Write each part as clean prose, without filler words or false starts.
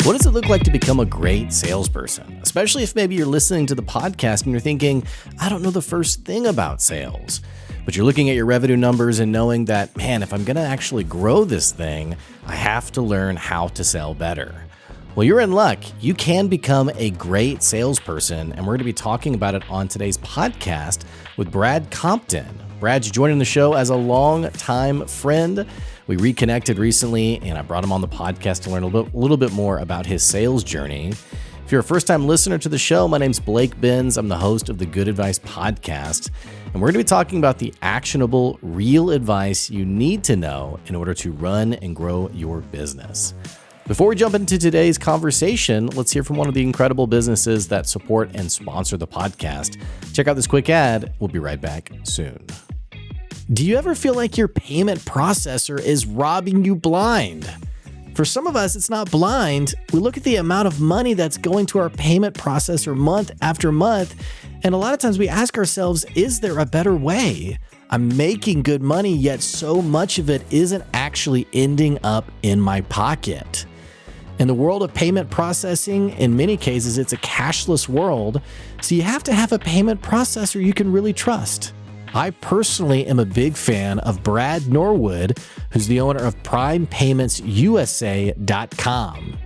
What does it look like to become a great salesperson? Especially if maybe you're listening to the podcast and you're thinking, I don't know the first thing about sales. But you're looking at your revenue numbers and knowing that, man, if I'm going to actually grow this thing, I have to learn how to sell better. Well, you're in luck. You can become a great salesperson, and we're going to be talking about it on today's podcast with Brad Compton. Brad's joining the show as a long-time friend. We reconnected recently, and I brought him on the podcast to learn a little bit more about his sales journey. If you're a first-time listener to the show, my name's Blake Benz. I'm the host of the Good Advice Podcast, and we're going to be talking about the actionable, real advice you need to know in order to run and grow your business. Before we jump into today's conversation, let's hear from one of the incredible businesses that support and sponsor the podcast. Check out this quick ad. We'll be right back soon. Do you ever feel like your payment processor is robbing you blind? For some of us, it's not blind. We look at the amount of money that's going to our payment processor month after month, and a lot of times we ask ourselves, is there a better way? I'm making good money, yet so much of it isn't actually ending up in my pocket. In the world of payment processing, in many cases, it's a cashless world, so you have to have a payment processor you can really trust. I personally am a big fan of Brad Norwood, who's the owner of PrimePaymentsUSA.com.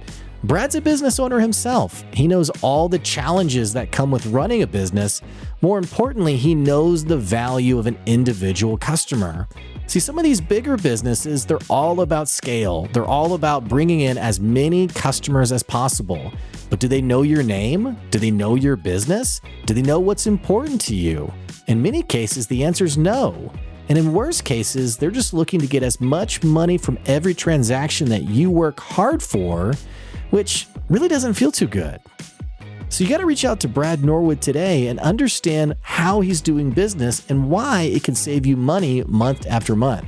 Brad's a business owner himself. He knows all the challenges that come with running a business. More importantly, he knows the value of an individual customer. See, some of these bigger businesses, they're all about scale. They're all about bringing in as many customers as possible. But do they know your name? Do they know your business? Do they know what's important to you? In many cases, the answer is no. And in worst cases, they're just looking to get as much money from every transaction that you work hard for, which really doesn't feel too good. So you got to reach out to Brad Norwood today and understand how he's doing business and why it can save you money month after month.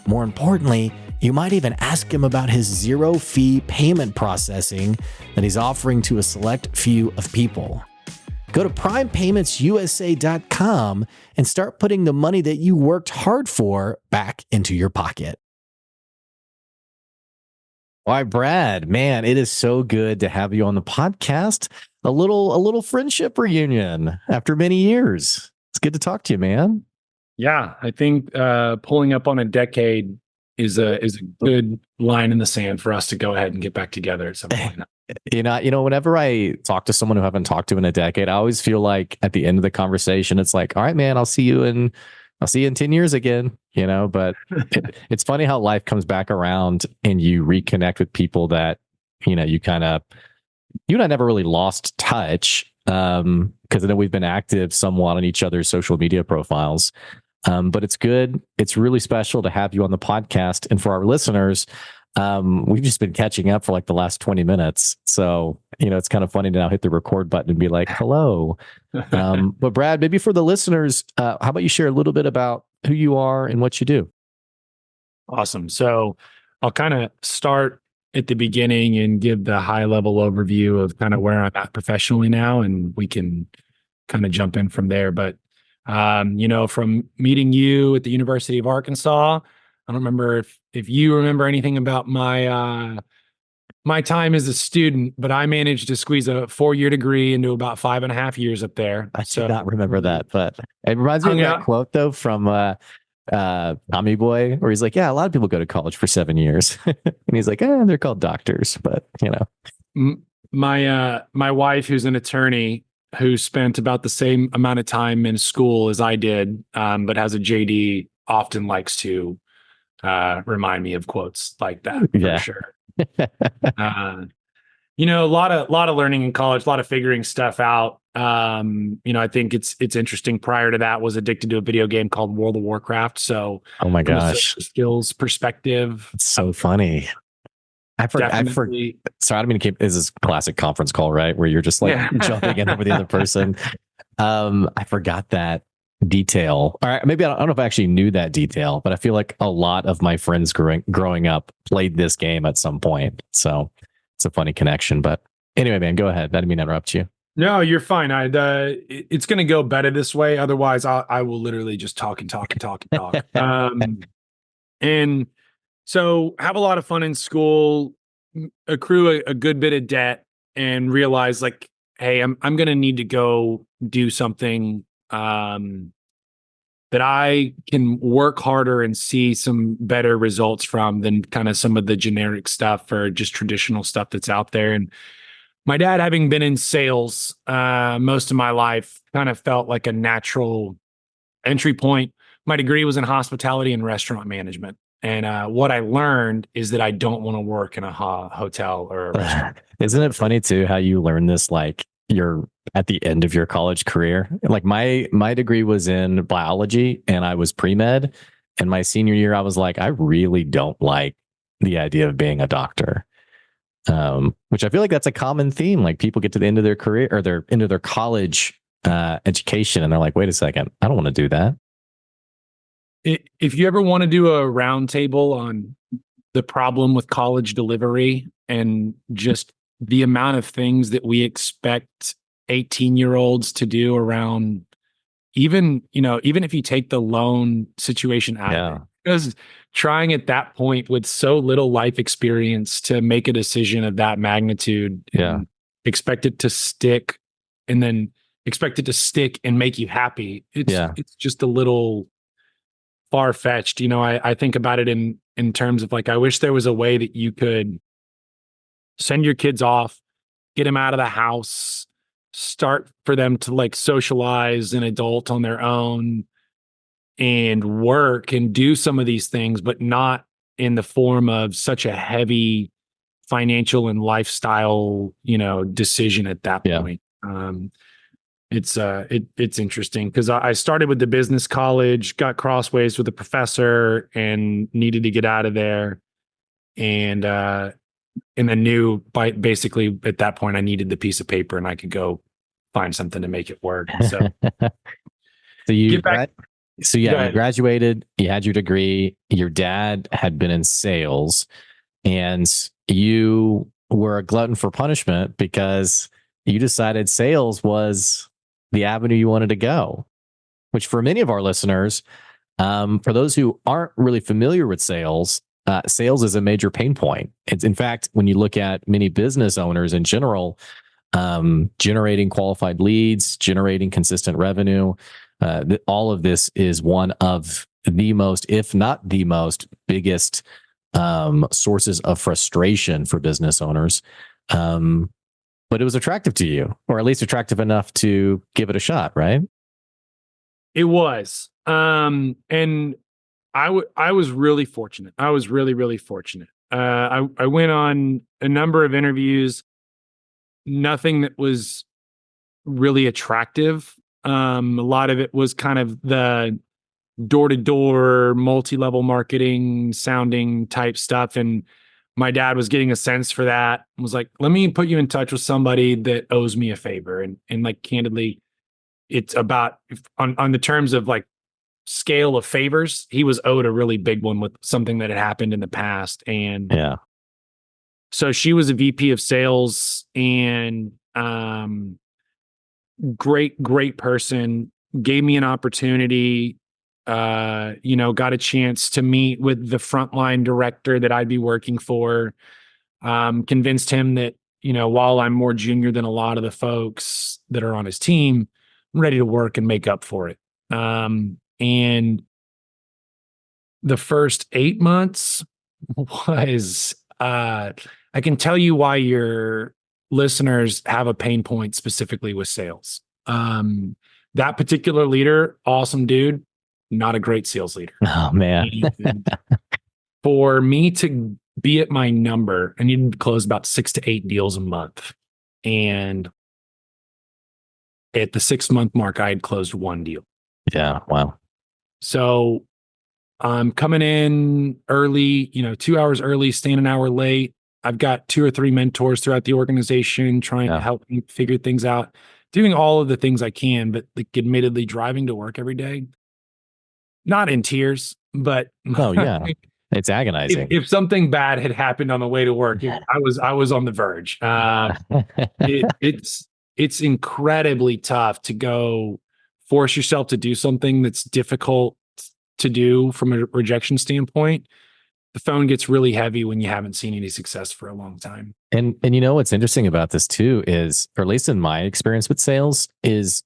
More importantly, you might even ask him about his zero-fee payment processing that he's offering to a select few of people. Go to PrimePaymentsUSA.com and start putting the money that you worked hard for back into your pocket. All right, Brad, man, it is so good to have you on the podcast. A little friendship reunion after many years. It's good to talk to you, man. Yeah, I think pulling up on a decade is a good line in the sand for us to go ahead and get back together at some point. Whenever I talk to someone who I haven't talked to in a decade, I always feel like at the end of the conversation, it's like, all right, man, I'll see you in 10 years again, but it's funny how life comes back around and you reconnect with people that, you and I never really lost touch because I know we've been active somewhat on each other's social media profiles. But it's good. It's really special to have you on the podcast. And for our listeners, we've just been catching up for like the last 20 minutes. So, it's kind of funny to now hit the record button and be like, hello. But Brad, maybe for the listeners, how about you share a little bit about who you are and what you do? Awesome. So I'll kind of start at the beginning and give the high level overview of kind of where I'm at professionally now, and we can kind of jump in from there. But, from meeting you at the University of Arkansas, I don't remember if you remember anything about my time as a student, but I managed to squeeze a 4-year degree into about 5.5 years up there. I do not remember that, but it reminds me of that quote though from Tommy Boy, where he's like, yeah, a lot of people go to college for 7 years. And he's like, they're called doctors, but My wife, who's an attorney, who spent about the same amount of time in school as I did, but has a JD, often likes to remind me of quotes like that for sure. A lot of learning in college, a lot of figuring stuff out. I think it's interesting. Prior to that, was addicted to a video game called World of Warcraft. So, oh my gosh, skills perspective, it's so funny. I forgot. Sorry, I don't mean to keep. This is a classic conference call, right? Where you're just like jumping in over the other person. I forgot that detail. All right, maybe I don't know if I actually knew that detail, but I feel like a lot of my friends growing up played this game at some point. So it's a funny connection. But anyway, man, go ahead. I didn't mean to interrupt you. No, you're fine. It's going to go better this way. Otherwise, I will literally just talk and talk and talk and talk. And so have a lot of fun in school. accrue a good bit of debt and realize like, hey, I'm going to need to go do something that I can work harder and see some better results from than kind of some of the generic stuff or just traditional stuff that's out there. And my dad, having been in sales most of my life, kind of felt like a natural entry point. My degree was in hospitality and restaurant management. And what I learned is that I don't want to work in a hotel or a restaurant. Isn't it funny too how you learn this like you're at the end of your college career? Like my degree was in biology and I was pre-med. And my senior year, I was like, I really don't like the idea of being a doctor. Which I feel like that's a common theme. Like people get to the end of their career or they're into their college education and they're like, wait a second, I don't want to do that. If you ever want to do a roundtable on the problem with college delivery and just the amount of things that we expect 18-year-olds to do around even if you take the loan situation out of it, because trying at that point with so little life experience to make a decision of that magnitude and expect it to stick and then expect it to stick and make you happy. It's just a little far-fetched. I think about it in terms of like, I wish there was a way that you could send your kids off, get them out of the house, start for them to like socialize and adult on their own and work and do some of these things, but not in the form of such a heavy financial and lifestyle, decision at that point. It's interesting because I started with the business college, got crossways with a professor and needed to get out of there. And then knew basically at that point I needed the piece of paper and I could go find something to make it work. So, you graduated, you had your degree, your dad had been in sales, and you were a glutton for punishment because you decided sales was the avenue you wanted to go, which for many of our listeners, for those who aren't really familiar with sales, sales is a major pain point. It's, in fact, when you look at many business owners in general, generating qualified leads, generating consistent revenue, all of this is one of the most, if not the most biggest sources of frustration for business owners. But it was attractive to you, or at least attractive enough to give it a shot, right? It was. And I was really fortunate. I was really, really fortunate. I went on a number of interviews, nothing that was really attractive. A lot of it was kind of the door-to-door, multi-level marketing sounding type stuff. And my dad was getting a sense for that and was like, let me put you in touch with somebody that owes me a favor. And like, candidly, it's about on the terms of like scale of favors, he was owed a really big one with something that had happened in the past. And so she was a VP of sales and great person, gave me an opportunity, got a chance to meet with the frontline director that I'd be working for, convinced him that, while I'm more junior than a lot of the folks that are on his team, I'm ready to work and make up for it. And the first 8 months was, I can tell you why your listeners have a pain point specifically with sales. That particular leader, awesome dude, not a great sales leader. Oh, man. For me to be at my number, I needed to close about 6 to 8 deals a month. And at the 6-month mark, I had closed 1 deal. Yeah. Wow. So I'm coming in early, 2 hours early, staying an hour late. I've got 2 or 3 mentors throughout the organization trying to help me figure things out, doing all of the things I can, but like admittedly driving to work every day, not in tears, but it's agonizing. If something bad had happened on the way to work, I was on the verge. It's incredibly tough to go force yourself to do something that's difficult to do from a rejection standpoint, the phone gets really heavy when you haven't seen any success for a long time. And you know what's interesting about this too is, or at least in my experience with sales, is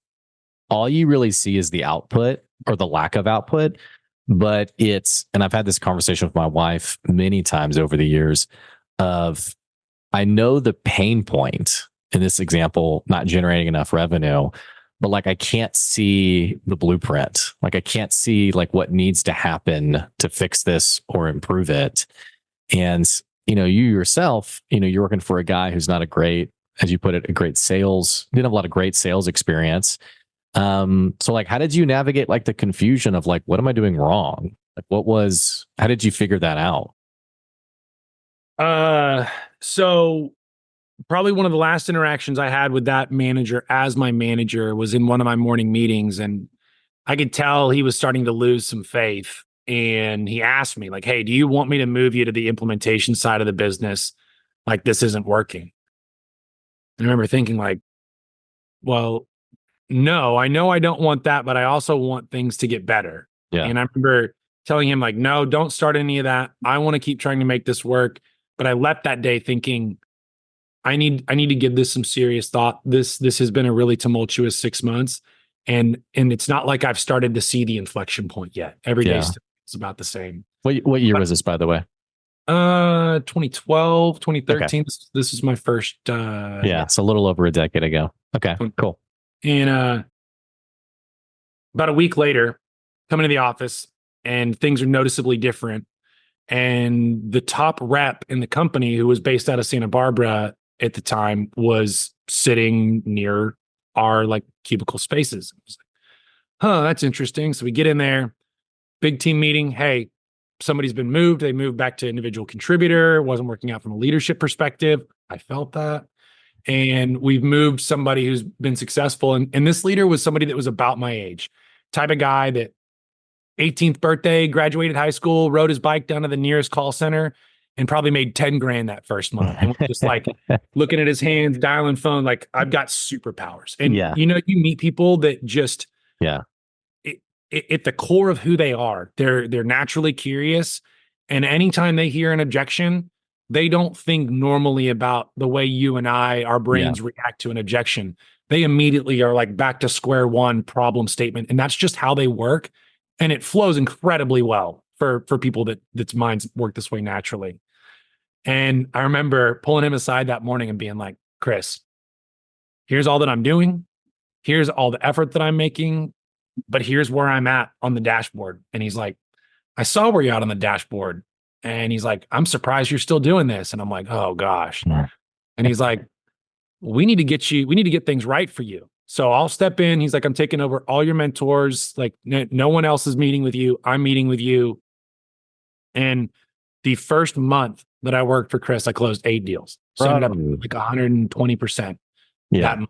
all you really see is the output or the lack of output. But and I've had this conversation with my wife many times over the years of, I know the pain point in this example, not generating enough revenue, but like I can't see the blueprint. Like I can't see like what needs to happen to fix this or improve it. And, you know, you yourself, you know, you're working for a guy who's not a great, as you put it, a great sales, didn't have a lot of great sales experience. So like, how did you navigate like the confusion of like, what am I doing wrong? Like, how did you figure that out? So probably one of the last interactions I had with that manager as my manager was in one of my morning meetings, and I could tell he was starting to lose some faith. And he asked me like, "Hey, do you want me to move you to the implementation side of the business? Like this isn't working." And I remember thinking like, well, no, I know I don't want that, but I also want things to get better. Yeah. And I remember telling him like, no, don't start any of that. I want to keep trying to make this work. But I left that day thinking, I need to give this some serious thought. This has been a really tumultuous 6 months. And it's not like I've started to see the inflection point yet. Every day Yeah. is about the same. What year was this, by the way? 2012, 2013. Okay. This is my first Yeah, it's a little over a decade ago. Okay, cool. And about a week later, come into the office and things are noticeably different. And the top rep in the company, who was based out of Santa Barbara at the time, was sitting near our like cubicle spaces. I was like, huh, that's interesting. So we get in there, big team meeting. Hey, somebody's been moved. They moved back to individual contributor. It wasn't working out from a leadership perspective. I felt that. And we've moved somebody who's been successful. And this leader was somebody that was about my age, type of guy that 18th birthday, graduated high school, rode his bike down to the nearest call center and probably made 10 grand that first month. And was just like looking at his hands, dialing phone, like I've got superpowers. And you know, you meet people that just, at the core of who they are, they're naturally curious. And anytime they hear an objection, they don't think normally about the way you and our brains react to an objection. They immediately are like back to square one, problem statement. And that's just how they work. And it flows incredibly well for people that's minds work this way naturally. And I remember pulling him aside that morning and being like, Chris, here's all that I'm doing. Here's all the effort that I'm making, but here's where I'm at on the dashboard. And he's like, I saw where you're at on the dashboard. And he's like, I'm surprised you're still doing this. And I'm like, oh gosh. And he's like, we need to get things right for you. So I'll step in. He's like, I'm taking over all your mentors. Like no one else is meeting with you. I'm meeting with you. And the first month that I worked for Chris, I closed 8 deals. So I ended up like 120%. Yeah.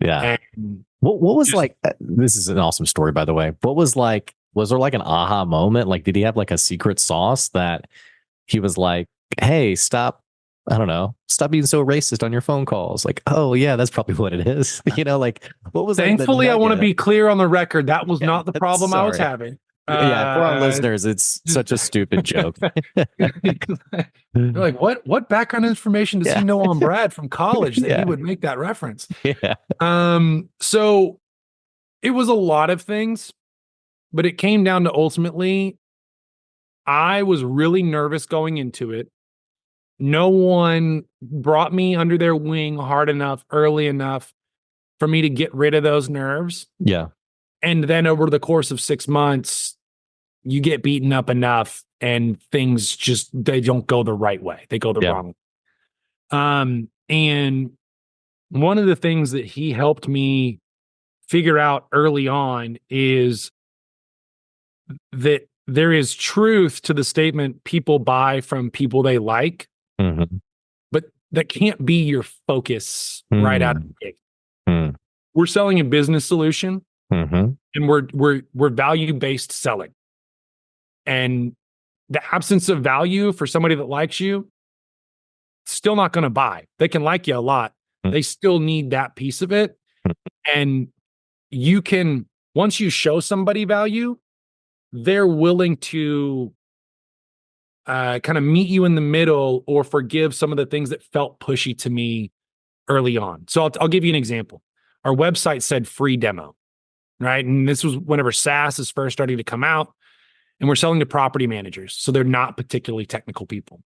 Yeah. And what was like, this is an awesome story, by the way. Was there like an aha moment? Like, did he have like a secret sauce that he was like, hey, stop being so racist on your phone calls? Like, oh yeah, that's probably what it is. You know, like what was thankfully, I want to be clear on the record. That was not the problem I was having. Yeah, for our listeners, it's such a stupid joke. They're like, what background information does he know on Brad from college that he would make that reference? Yeah. So it was a lot of things, but it came down to ultimately, I was really nervous going into it. No one brought me under their wing hard enough, early enough for me to get rid of those nerves. Yeah. And then over the course of 6 months, you get beaten up enough and things they don't go the right way. They go the wrong way. And one of the things that he helped me figure out early on is that there is truth to the statement people buy from people they like, but that can't be your focus right out of the gate. We're selling a business solution, and we're value-based selling. And the absence of value for somebody that likes you, still not going to buy. They can like you a lot. They still need that piece of it. And you can, once you show somebody value, they're willing to kind of meet you in the middle or forgive some of the things that felt pushy to me early on. So I'll give you an example. Our website said free demo, right? And this was whenever SaaS is first starting to come out, and we're selling to property managers. So they're not particularly technical people.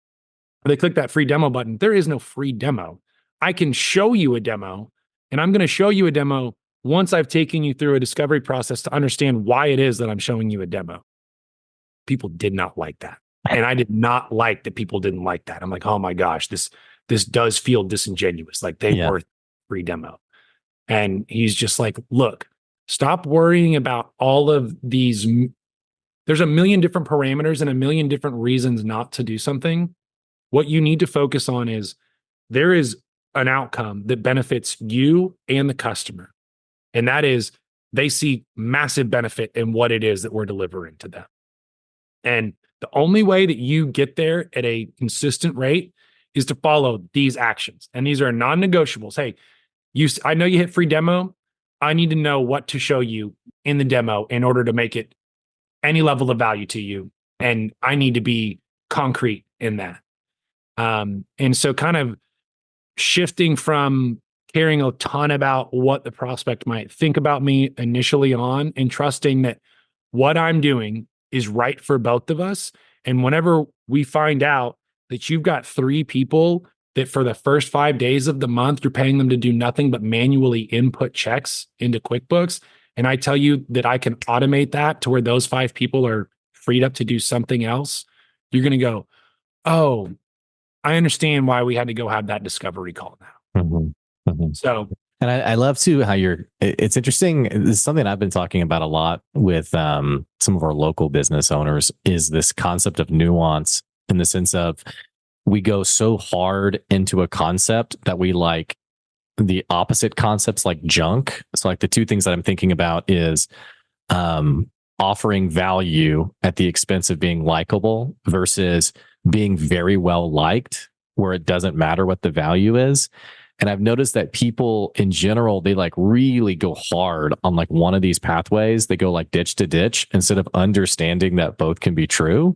They click that free demo button. There is no free demo. I can show you a demo, and I'm going to show you a demo once I've taken you through a discovery process to understand why it is that I'm showing you a demo. People did not like that. And I did not like that people didn't like that. I'm like, oh my gosh, this does feel disingenuous. Like they were free demo. And he's just like, look, stop worrying about all of these. There's a million different parameters and a million different reasons not to do something. What you need to focus on is there is an outcome that benefits you and the customer. And that is they see massive benefit in what it is that we're delivering to them. And the only way that you get there at a consistent rate is to follow these actions. And these are non-negotiables. Hey, I know you hit free demo. I need to know what to show you in the demo in order to make it any level of value to you. And I need to be concrete in that. And so kind of shifting from caring a ton about what the prospect might think about me initially on and trusting that what I'm doing is right for both of us. And whenever we find out that you've got 3 people that for the first 5 days of the month, you're paying them to do nothing but manually input checks into QuickBooks, and I tell you that I can automate that to where those 5 people are freed up to do something else, you're going to go, oh, I understand why we had to go have that discovery call now. Mm-hmm. Mm-hmm. So, and I love too how it's interesting. This is something I've been talking about a lot with some of our local business owners is this concept of nuance in the sense of we go so hard into a concept that we like the opposite concepts like junk. So like the 2 things that I'm thinking about is offering value at the expense of being likable versus being very well liked where it doesn't matter what the value is. And I've noticed that people in general, they like really go hard on like one of these pathways. They go like ditch to ditch instead of understanding that both can be true.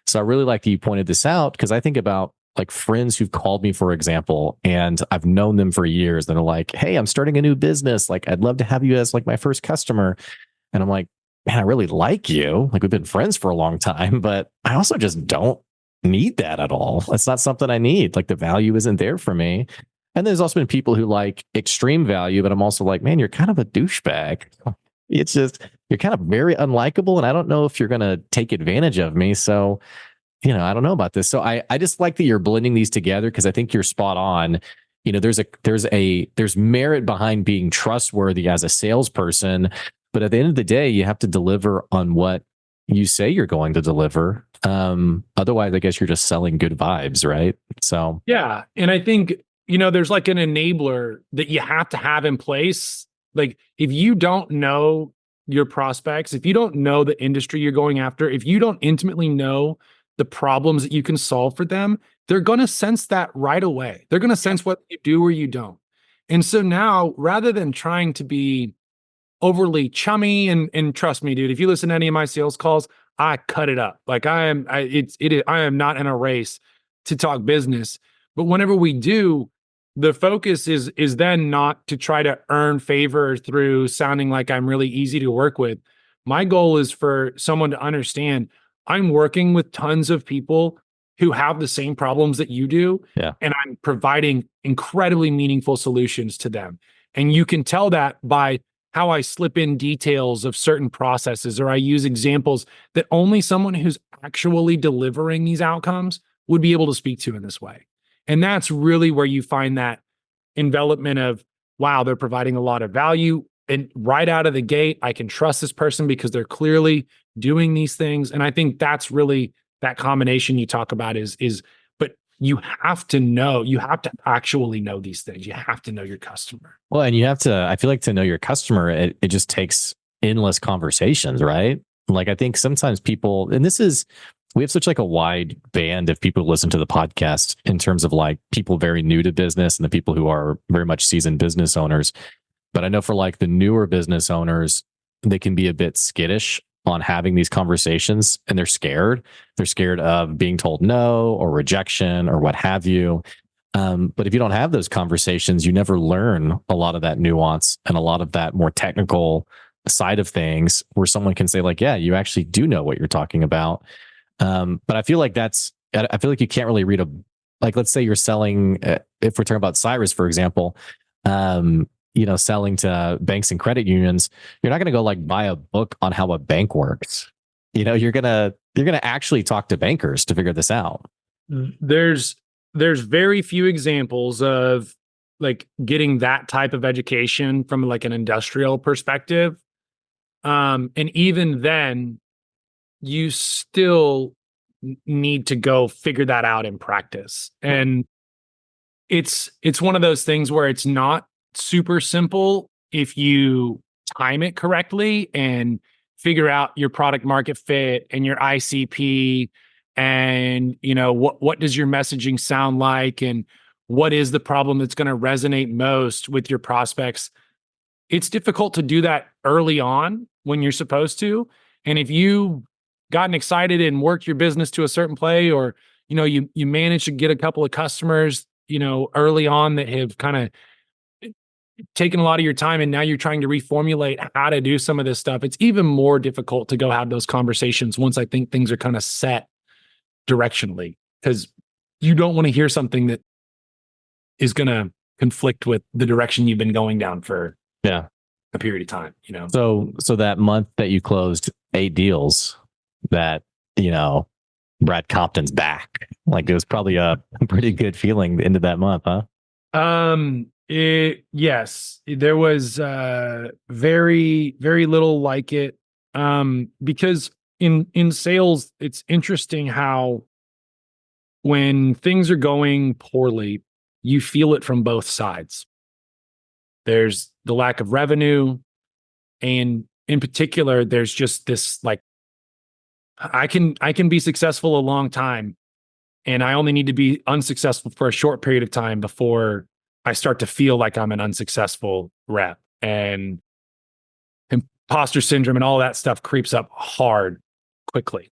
So I really like that you pointed this out because I think about like friends who've called me, for example, and I've known them for years. And they're like, hey, I'm starting a new business. Like, I'd love to have you as like my first customer. And I'm like, man, I really like you. Like we've been friends for a long time, but I also just don't need that at all. It's not something I need. Like the value isn't there for me. And there's also been people who like extreme value, but I'm also like, man, you're kind of a douchebag. It's just, you're kind of very unlikable. And I don't know if you're going to take advantage of me. So, I don't know about this. So I just like that you're blending these together because I think you're spot on. There's merit behind being trustworthy as a salesperson, but at the end of the day, you have to deliver on what you say you're going to deliver. Otherwise, I guess you're just selling good vibes, right? So yeah. And I think, there's like an enabler that you have to have in place. Like if you don't know your prospects, if you don't know the industry you're going after, if you don't intimately know the problems that you can solve for them, they're going to sense that right away. They're going to sense what you do or you don't. And so now, rather than trying to be overly chummy, and trust me, dude, if you listen to any of my sales calls, I cut it up. Like I am not in a race to talk business. But whenever we do, the focus is then not to try to earn favor through sounding like I'm really easy to work with. My goal is for someone to understand I'm working with tons of people who have the same problems that you do. Yeah. And I'm providing incredibly meaningful solutions to them. And you can tell that by how I slip in details of certain processes, or I use examples that only someone who's actually delivering these outcomes would be able to speak to in this way. And that's really where you find that envelopment of, wow, they're providing a lot of value. And right out of the gate, I can trust this person because they're clearly doing these things. And I think that's really that combination you talk about but you have to actually know these things. You have to know your customer. Well, and I feel like to know your customer, it just takes endless conversations, right? Like I think sometimes people, and we have such like a wide band of people who listen to the podcast in terms of like people very new to business and the people who are very much seasoned business owners. But I know for like the newer business owners, they can be a bit skittish on having these conversations, and they're scared. They're scared of being told no or rejection or what have you. But if you don't have those conversations, you never learn a lot of that nuance and a lot of that more technical side of things where someone can say like, yeah, you actually do know what you're talking about. But I feel like you can't really read like, let's say you're selling, if we're talking about Cyrus, for example, selling to banks and credit unions, you're not going to go like buy a book on how a bank works. You're going to actually talk to bankers to figure this out. There's very few examples of like getting that type of education from like an industrial perspective. And even then you still need to go figure that out in practice. And it's one of those things where it's not super simple if you time it correctly and figure out your product market fit and your ICP and what does your messaging sound like and what is the problem that's going to resonate most with your prospects. It's difficult to do that early on when you're supposed to. And if you gotten excited and worked your business to a certain play, or you managed to get a couple of customers early on that have kind of taken a lot of your time, and now you're trying to reformulate how to do some of this stuff, it's even more difficult to go have those conversations once I think things are kind of set directionally, because you don't want to hear something that is going to conflict with the direction you've been going down for a period of time. So that month that you closed 8 deals, that Brad Compton's back, like it was probably a pretty good feeling into that month, huh? Yes, there was very, very little like it. Because in sales, it's interesting how when things are going poorly, you feel it from both sides. There's the lack of revenue, and in particular, there's just this like, I can be successful a long time, and I only need to be unsuccessful for a short period of time before I start to feel like I'm an unsuccessful rep, and imposter syndrome and all that stuff creeps up hard quickly.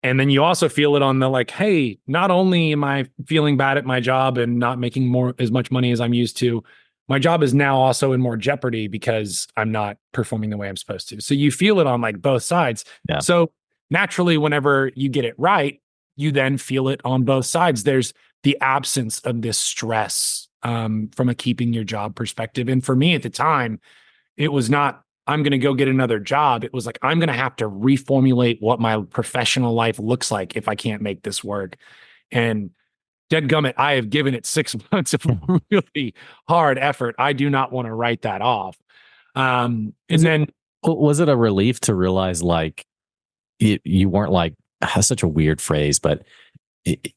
And then you also feel it on the like, hey, not only am I feeling bad at my job and not making as much money as I'm used to, my job is now also in more jeopardy because I'm not performing the way I'm supposed to. So you feel it on like both sides. Yeah. So naturally, whenever you get it right, you then feel it on both sides. There's the absence of this stress from a keeping your job perspective. And for me at the time, it was not, I'm going to go get another job. It was like, I'm going to have to reformulate what my professional life looks like if I can't make this work. And dadgummit, I have given it 6 months of really hard effort. I do not want to write that off. Was it a relief to realize like you weren't like, that's such a weird phrase, but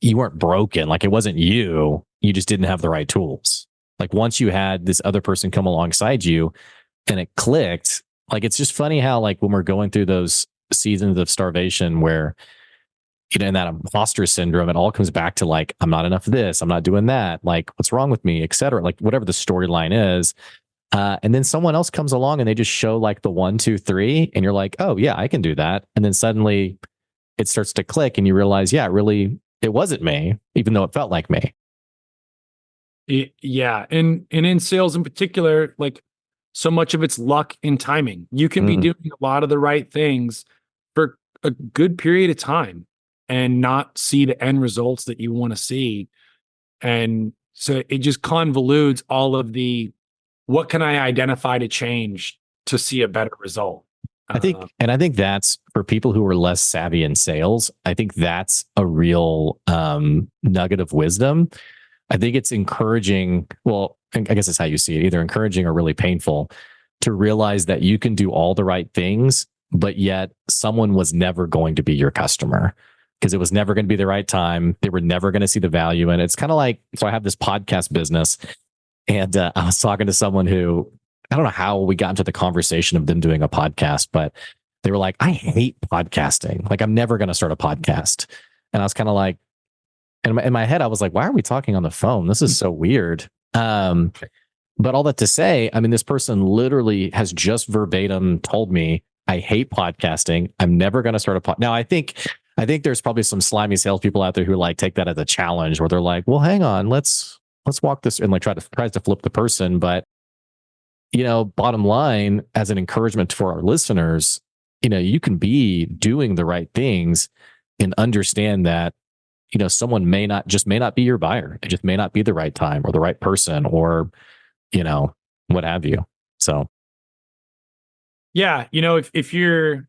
you weren't broken. Like it wasn't you just didn't have the right tools. Like once you had this other person come alongside you and it clicked, like, it's just funny how like when we're going through those seasons of starvation where, in that imposter syndrome, it all comes back to like, I'm not enough of this, I'm not doing that, like what's wrong with me, etc. Like whatever the storyline is. And then someone else comes along and they just show like the 1, 2, 3, and you're like, oh yeah, I can do that. And then suddenly it starts to click and you realize, yeah, really, it wasn't me, even though it felt like me. Yeah. And in sales in particular, like so much of it's luck and timing. You can be doing a lot of the right things for a good period of time and not see the end results that you want to see. And so it just convolutes all of the, what can I identify to change to see a better result? I think that's for people who are less savvy in sales. I think that's a real nugget of wisdom. I think it's encouraging. Well, I guess it's how you see it, either encouraging or really painful, to realize that you can do all the right things, but yet someone was never going to be your customer because it was never going to be the right time. They were never going to see the value. And it's kind of like, so I have this podcast business, and I was talking to someone who, I don't know how we got into the conversation of them doing a podcast, but they were like, I hate podcasting. Like, I'm never going to start a podcast. And I was kind of like, in my head, I was like, why are we talking on the phone? This is so weird. But all that to say, I mean, this person literally has just verbatim told me, I hate podcasting. I'm never going to start a pod. Now, I think there's probably some slimy salespeople out there who like take that as a challenge where they're like, well, hang on, let's walk this and like tries to flip the person. But, bottom line, as an encouragement for our listeners, you can be doing the right things and understand that, someone may not be your buyer. It just may not be the right time or the right person or, what have you. So, Yeah, if you're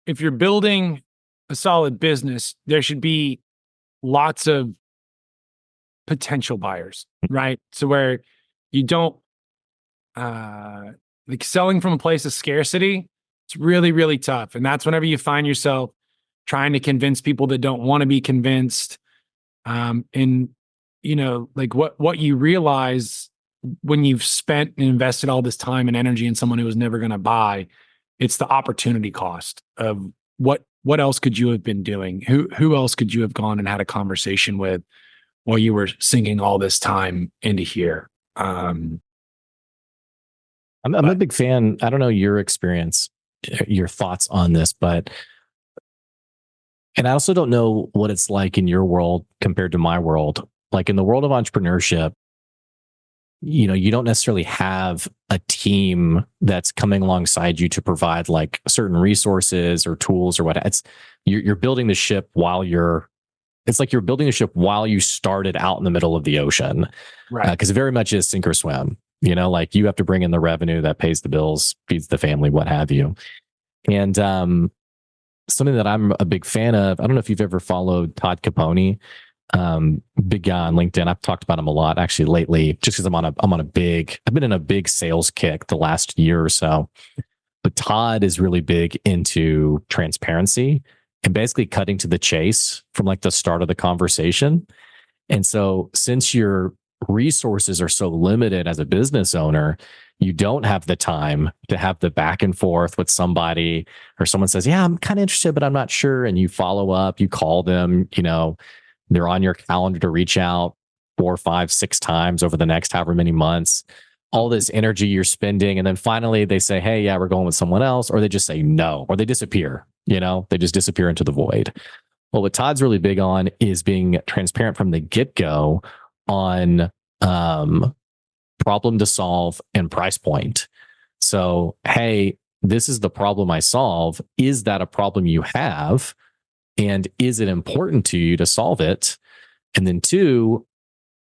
building a solid business, there should be lots of potential buyers, right? So where you don't like selling from a place of scarcity, it's really, really tough. And that's whenever you find yourself trying to convince people that don't want to be convinced. And like what you realize when you've spent and invested all this time and energy in someone who was never going to buy, it's the opportunity cost of what else could you have been doing? Who else could you have gone and had a conversation with while you were sinking all this time into here? I'm a big fan. I don't know your experience, your thoughts on this, and I also don't know what it's like in your world compared to my world. Like in the world of entrepreneurship, you don't necessarily have a team that's coming alongside you to provide like certain resources or tools or what. You're building the ship it's like you're building the ship while you started out in the middle of the ocean. Right. Because it very much is sink or swim. Like you have to bring in the revenue that pays the bills, feeds the family, what have you. And something that I'm a big fan of, I don't know if you've ever followed Todd Capone, big guy on LinkedIn. I've talked about him a lot actually lately, just because I've been in a big sales kick the last year or so. But Todd is really big into transparency and basically cutting to the chase from like the start of the conversation. And so since your resources are so limited as a business owner, you don't have the time to have the back and forth with somebody, or someone says, yeah, I'm kind of interested, but I'm not sure. And you follow up, you call them, they're on your calendar to reach out 4, 5, 6 times over the next however many months, all this energy you're spending. And then finally they say, hey, yeah, we're going with someone else, or they just say no, or they disappear, they just disappear into the void. Well, what Todd's really big on is being transparent from the get-go on problem to solve and price point. So, hey, this is the problem I solve. Is that a problem you have? And is it important to you to solve it? And then 2,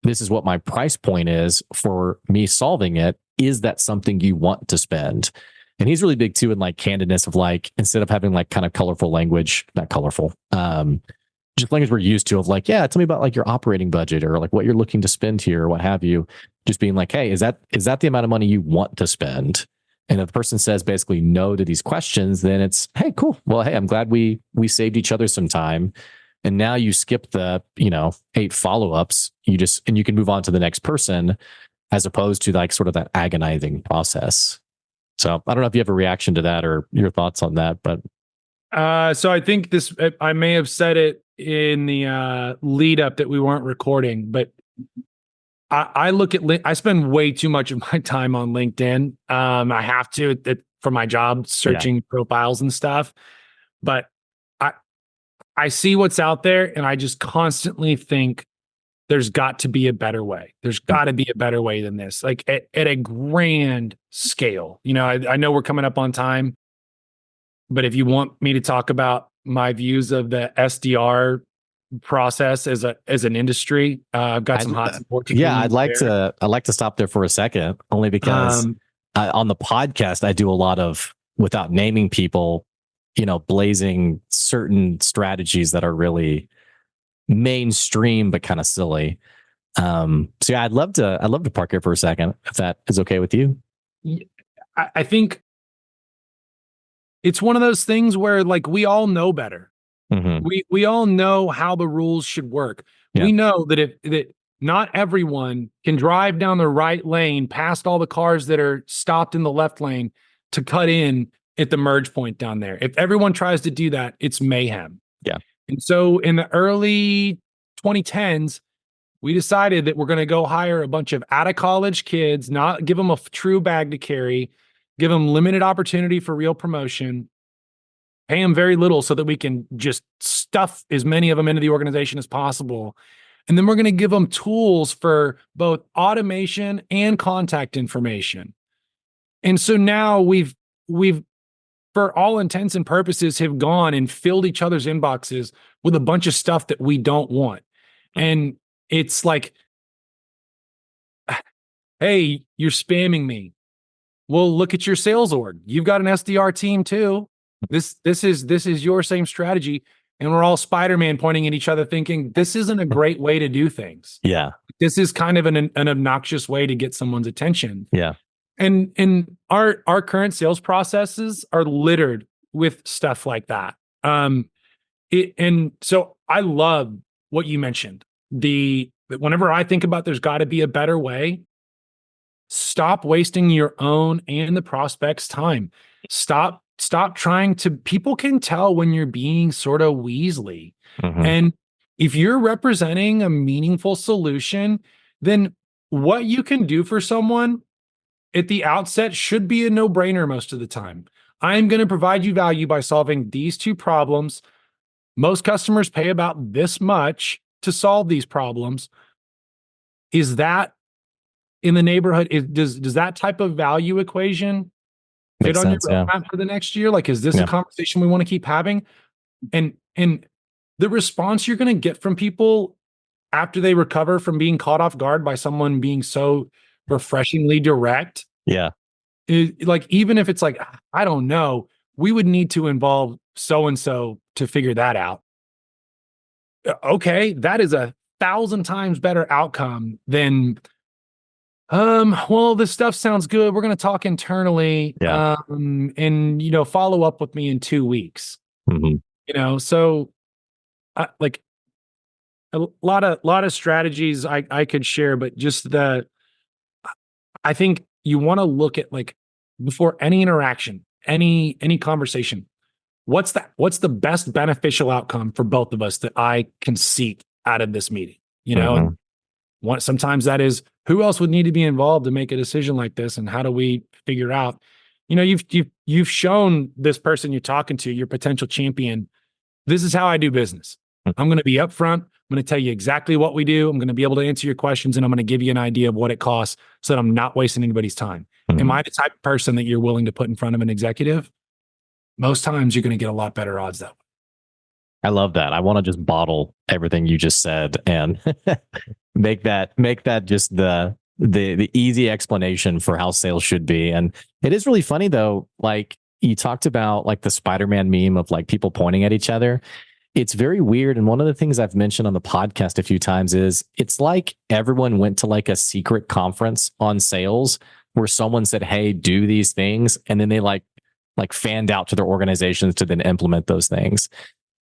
this is what my price point is for me solving it. Is that something you want to spend? And he's really big too in like candidness of like, instead of having like kind of colorful language, not colorful, just language we're used to of like, yeah, tell me about like your operating budget or like what you're looking to spend here or what have you. Just being like, hey, is that the amount of money you want to spend? And if the person says basically no to these questions, then it's, hey, cool. Well, hey, I'm glad we saved each other some time. And now you skip the, 8 follow-ups. You can move on to the next person as opposed to like sort of that agonizing process. So I don't know if you have a reaction to that or your thoughts on that, but. So I think I may have said it in the lead up that we weren't recording, but I look at, I spend way too much of my time on LinkedIn. I have to for my job, searching profiles and stuff, but I see what's out there and I just constantly think there's got to be a better way. There's got to be a better way than this, like at a grand scale. I know we're coming up on time, but if you want me to talk about my views of the SDR process as an industry, I've got some hot support. I'd like to stop there for a second, only because on the podcast I do a lot of, without naming people, blazing certain strategies that are really mainstream but kind of silly. So yeah, I'd love to park here for a second if that is okay with you. I think it's one of those things where like we all know better. Mm-hmm. We all know how the rules should work. Yeah. We know that not everyone can drive down the right lane past all the cars that are stopped in the left lane to cut in at the merge point down there. If everyone tries to do that, it's mayhem. Yeah. And so in the early 2010s, we decided that we're going to go hire a bunch of out of college kids, not give them a true bag to carry, give them limited opportunity for real promotion, pay them very little so that we can just stuff as many of them into the organization as possible. And then we're going to give them tools for both automation and contact information. And so now we've, for all intents and purposes, have gone and filled each other's inboxes with a bunch of stuff that we don't want. And it's like, hey, you're spamming me. Well, look at your sales org. You've got an SDR team too. This is your same strategy. And we're all Spider-Man pointing at each other thinking, this isn't a great way to do things. Yeah. This is kind of an obnoxious way to get someone's attention. Yeah. And our current sales processes are littered with stuff like that. And so I love what you mentioned. Whenever I think about there's got to be a better way, stop wasting your own and the prospect's time. Stop trying to, people can tell when you're being sort of Weasley. And if you're representing a meaningful solution, then what you can do for someone at the outset should be a no-brainer most of the time. I'm going to provide you value by solving these two problems. Most customers pay about this much to solve these problems. Is that in the neighborhood? Does that type of value equation fit on your roadmap for the next year? Like, is this a conversation we want to keep having? And the response you're going to get from people after they recover from being caught off guard by someone being so refreshingly direct. Yeah. Like, even if it's like, I don't know, we would need to involve so-and-so to figure that out. Okay. That is 1,000 times better outcome than, well, this stuff sounds good. We're going to talk internally, and, follow up with me in 2 weeks, so like a lot of strategies I could share, but just I think you want to look at, like, before any interaction, any conversation, what's the best beneficial outcome for both of us that I can seek out of this meeting, and sometimes that is, who else would need to be involved to make a decision like this, and how do we figure out, you've shown this person you're talking to, your potential champion, this is how I do business. I'm going to be upfront. I'm going to tell you exactly what we do. I'm going to be able to answer your questions, and I'm going to give you an idea of what it costs so that I'm not wasting anybody's time. Am I the type of person that you're willing to put in front of an executive? Most times you're going to get a lot better odds that way. I love that. I want to just bottle everything you just said and make that just the easy explanation for how sales should be. And it is really funny though, like you talked about, like the Spider-Man meme of like people pointing at each other. It's very weird. And one of the things I've mentioned on the podcast a few times is it's like everyone went to like a secret conference on sales where someone said, hey, do these things. And then they like fanned out to their organizations to then implement those things.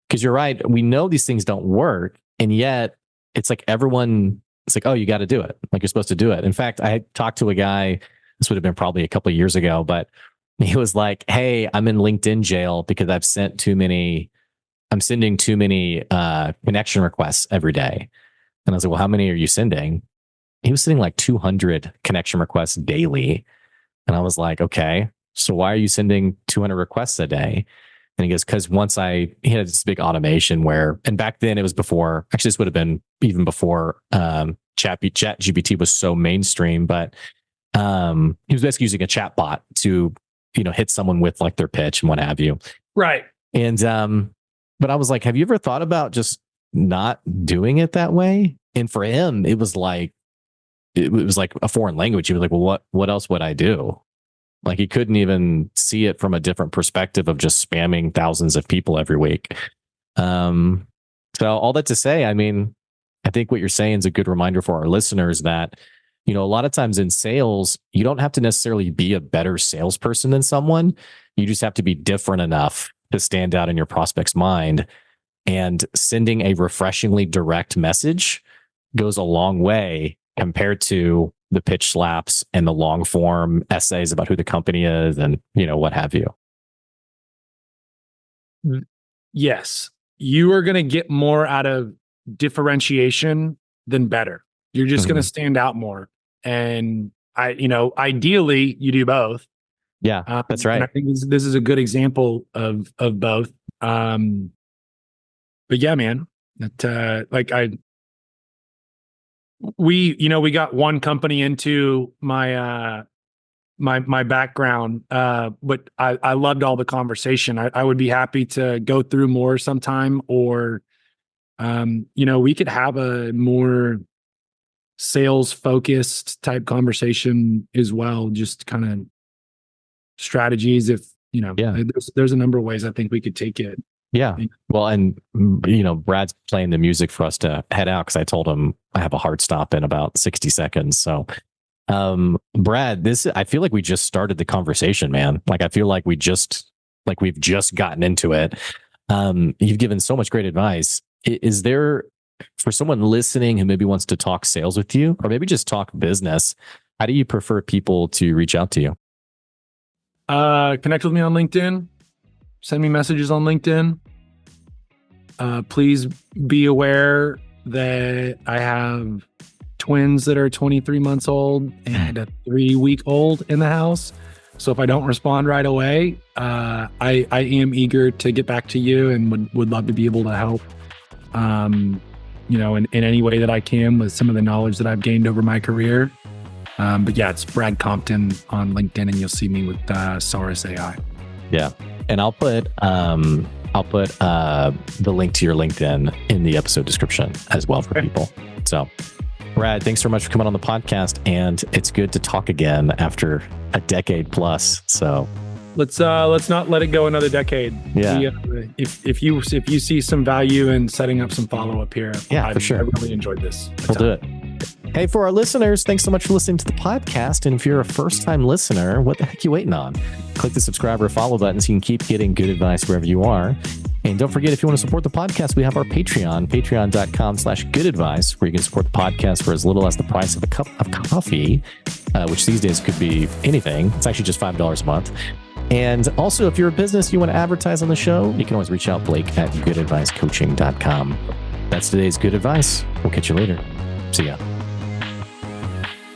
Because you're right. We know these things don't work. And yet it's like it's like, oh, you got to do it. Like you're supposed to do it. In fact, I talked to a guy, this would have been probably a couple of years ago, but he was like, hey, I'm in LinkedIn jail because I'm sending too many connection requests every day. And I was like, well, how many are you sending? He was sending like 200 connection requests daily. And I was like, okay, so why are you sending 200 requests a day? And he goes, because he had this big automation where, and back then it was before, actually this would have been even before chat GPT was so mainstream, but he was basically using a chat bot to, hit someone with like their pitch and what have you. Right. And, but I was like, have you ever thought about just not doing it that way? And for him, it was like a foreign language. He was like, well, what else would I do? Like he couldn't even see it from a different perspective of just spamming thousands of people every week. So all that to say, I mean, I think what you're saying is a good reminder for our listeners that, a lot of times in sales, you don't have to necessarily be a better salesperson than someone. You just have to be different enough to stand out in your prospect's mind. And sending a refreshingly direct message goes a long way compared to the pitch slaps and the long form essays about who the company is and, what have you. Yes. You are going to get more out of differentiation then better. You're just going to stand out more. And ideally you do both. Yeah, that's right. And I think this is a good example of both. But yeah, man, that we got one company into my my background, but I loved all the conversation. I would be happy to go through more sometime, or we could have a more sales focused type conversation as well. Just kind of strategies. If there's a number of ways I think we could take it. Yeah. Well, and Brad's playing the music for us to head out because I told him I have a hard stop in about 60 seconds. So, Brad, I feel like we just started the conversation, man. Like, I feel like we've just gotten into it. You've given so much great advice. Is there, for someone listening who maybe wants to talk sales with you, or maybe just talk business, how do you prefer people to reach out to you? Connect with me on LinkedIn. Send me messages on LinkedIn. Please be aware that I have twins that are 23 months old and a 3-week-old in the house. So if I don't respond right away, I am eager to get back to you and would love to be able to help, in any way that I can with some of the knowledge that I've gained over my career. But yeah, it's Brad Compton on LinkedIn, and you'll see me with Saurus AI. Yeah. And I'll put the link to your LinkedIn in the episode description as well for people. So, Brad, thanks so much for coming on the podcast, and it's good to talk again after a decade plus. So let's not let it go another decade. Yeah. If you see some value in setting up some follow up here, for sure. I really enjoyed this. We'll do it. Hey, for our listeners, thanks so much for listening to the podcast. And if you're a first-time listener, what the heck are you waiting on? Click the subscribe or follow button so you can keep getting good advice wherever you are. And don't forget, if you want to support the podcast, we have our Patreon, patreon.com/goodadvice, where you can support the podcast for as little as the price of a cup of coffee, which these days could be anything. It's actually just $5 a month. And also, if you're a business, you want to advertise on the show, you can always reach out, Blake, at goodadvicecoaching.com. That's today's good advice. We'll catch you later. See ya.